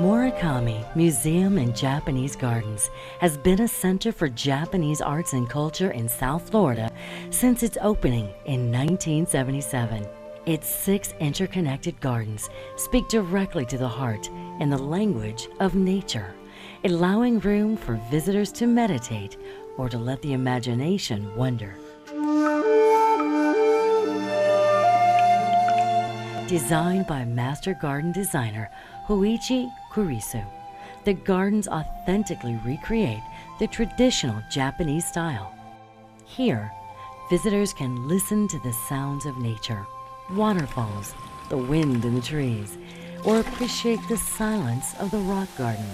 Morikami Museum and Japanese Gardens has been a center for Japanese arts and culture in South Florida since its opening in 1977. Its 6 interconnected gardens speak directly to the heart in the language of nature, allowing room for visitors to meditate or to let the imagination wander. Designed by master garden designer Hoichi Kurisu, the gardens authentically recreate the traditional Japanese style. Here, visitors can listen to the sounds of nature, waterfalls, the wind in the trees, or appreciate the silence of the rock garden,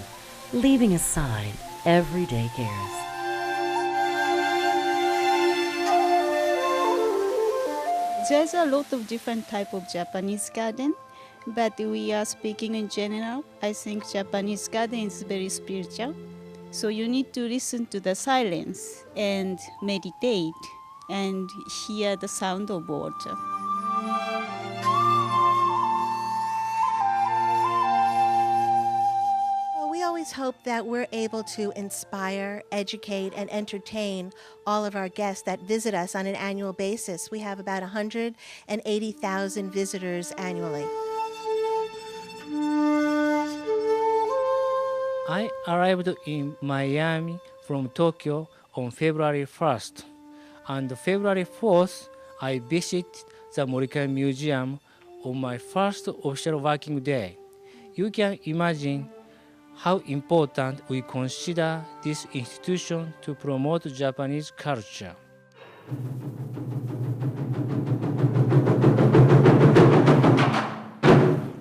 leaving aside everyday cares. There's a lot of different type of Japanese garden, but we are speaking in general. I think Japanese garden is very spiritual. So you need to listen to the silence and meditate and hear the sound of water. We always hope that we're able to inspire, educate, and entertain all of our guests that visit us on an annual basis. We have about 180,000 visitors annually. I arrived in Miami from Tokyo on February 1st, and February 4th, I visited the Morikami Museum on my first official working day. You can imagine how important we consider this institution to promote Japanese culture.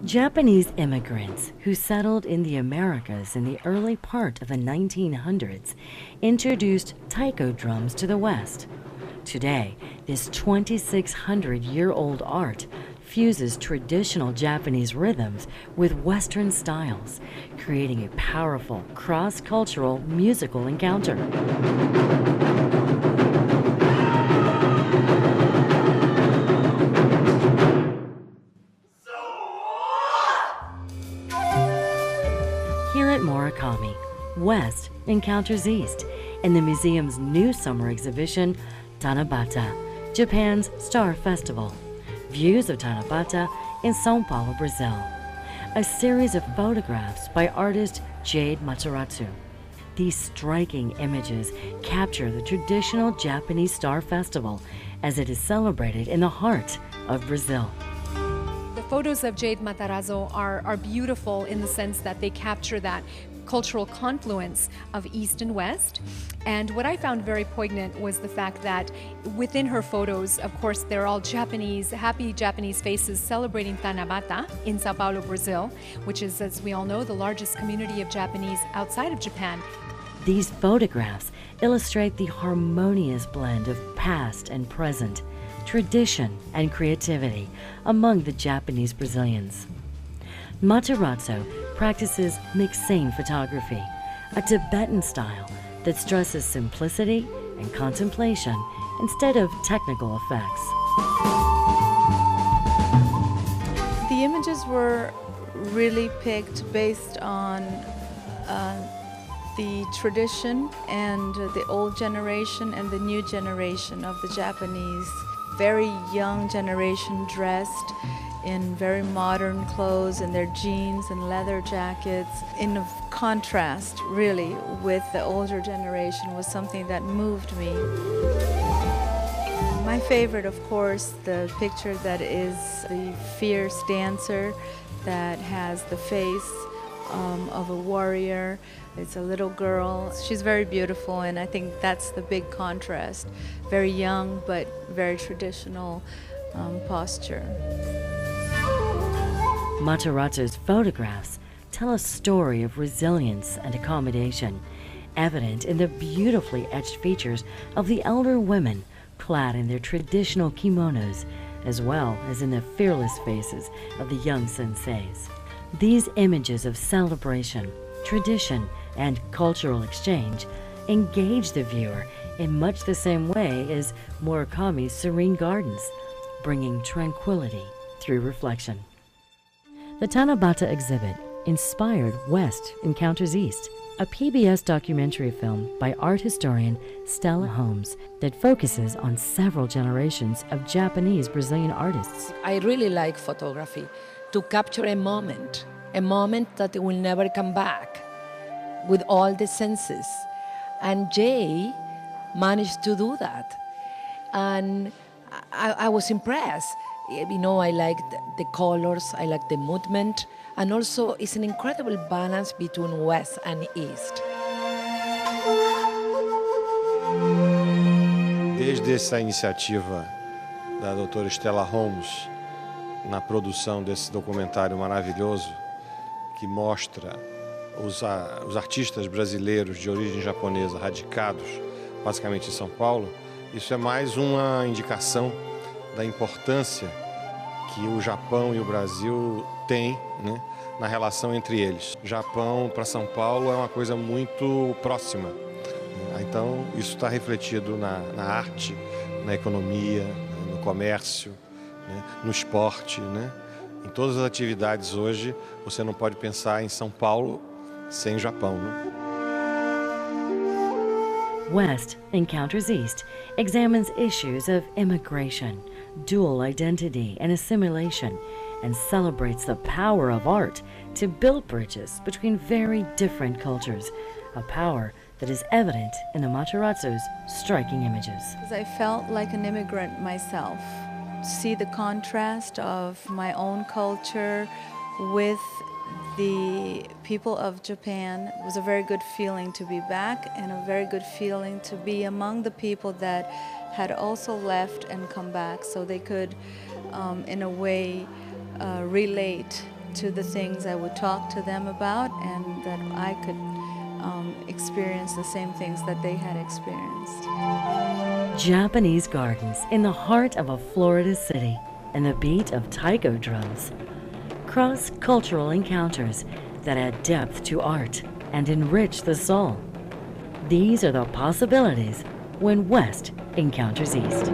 Japanese immigrants who settled in the Americas in the early part of the 1900s introduced taiko drums to the West. Today, this 2,600-year-old art fuses traditional Japanese rhythms with Western styles, creating a powerful cross-cultural musical encounter. Here at Morikami, West encounters East in the museum's new summer exhibition, Tanabata, Japan's Star Festival. Views of Tanabata in São Paulo, Brazil. A series of photographs by artist Jade Matarazzo. These striking images capture the traditional Japanese Star Festival as it is celebrated in the heart of Brazil. The photos of Jade Matarazzo are beautiful in the sense that they capture that cultural confluence of East and West. And what I found very poignant was the fact that within her photos, of course, they're all Japanese, happy Japanese faces celebrating Tanabata in Sao Paulo, Brazil, which is, as we all know, the largest community of Japanese outside of Japan. These photographs illustrate the harmonious blend of past and present, tradition and creativity among the Japanese Brazilians. Matarazzo practices mixing photography, a Tibetan style that stresses simplicity and contemplation instead of technical effects. The images were really picked based on the tradition and the old generation and the new generation of the Japanese. Very young generation dressed in very modern clothes and their jeans and leather jackets. In contrast, really, with the older generation was something that moved me. My favorite, of course, the picture that is the fierce dancer that has the face of a warrior. It's a little girl. She's very beautiful, and I think that's the big contrast. Very young, but very traditional posture. Matarazzo's photographs tell a story of resilience and accommodation, evident in the beautifully etched features of the elder women clad in their traditional kimonos, as well as in the fearless faces of the young senseis. These images of celebration, tradition, and cultural exchange engage the viewer in much the same way as Murakami's serene gardens, bringing tranquility through reflection. The Tanabata exhibit inspired West Encounters East, a PBS documentary film by art historian Stella Holmes that focuses on several generations of Japanese Brazilian artists. I really like photography to capture a moment that will never come back with all the senses. And Jay managed to do that. And I was impressed. You know, I like the colors, I like the movement, and also it's an incredible balance between West and East. Desde essa iniciativa da doutora Stella Holmes na produção desse documentário maravilhoso que mostra os artistas brasileiros de origem japonesa radicados basicamente em São Paulo, isso é mais uma indicação da importância que o Japão e o Brasil têm, né, na relação entre eles. Japão para São Paulo é uma coisa muito próxima. Então, isso está refletido na arte, na economia, no comércio, né, no esporte, né? Em todas as atividades hoje, você não pode pensar em São Paulo sem o Japão, né? West Encounters East examines issues of immigration, dual identity, and assimilation, and celebrates the power of art to build bridges between very different cultures, a power that is evident in the Matarazzo's striking images. I felt like an immigrant myself. See the contrast of my own culture with the people of Japan. It was a very good feeling to be back, and a very good feeling to be among the people that had also left and come back, so they could, in a way, relate to the things I would talk to them about, and that I could experience the same things that they had experienced. Japanese gardens in the heart of a Florida city and the beat of taiko drums. Cross-cultural encounters that add depth to art and enrich the soul. These are the possibilities when West encounters East.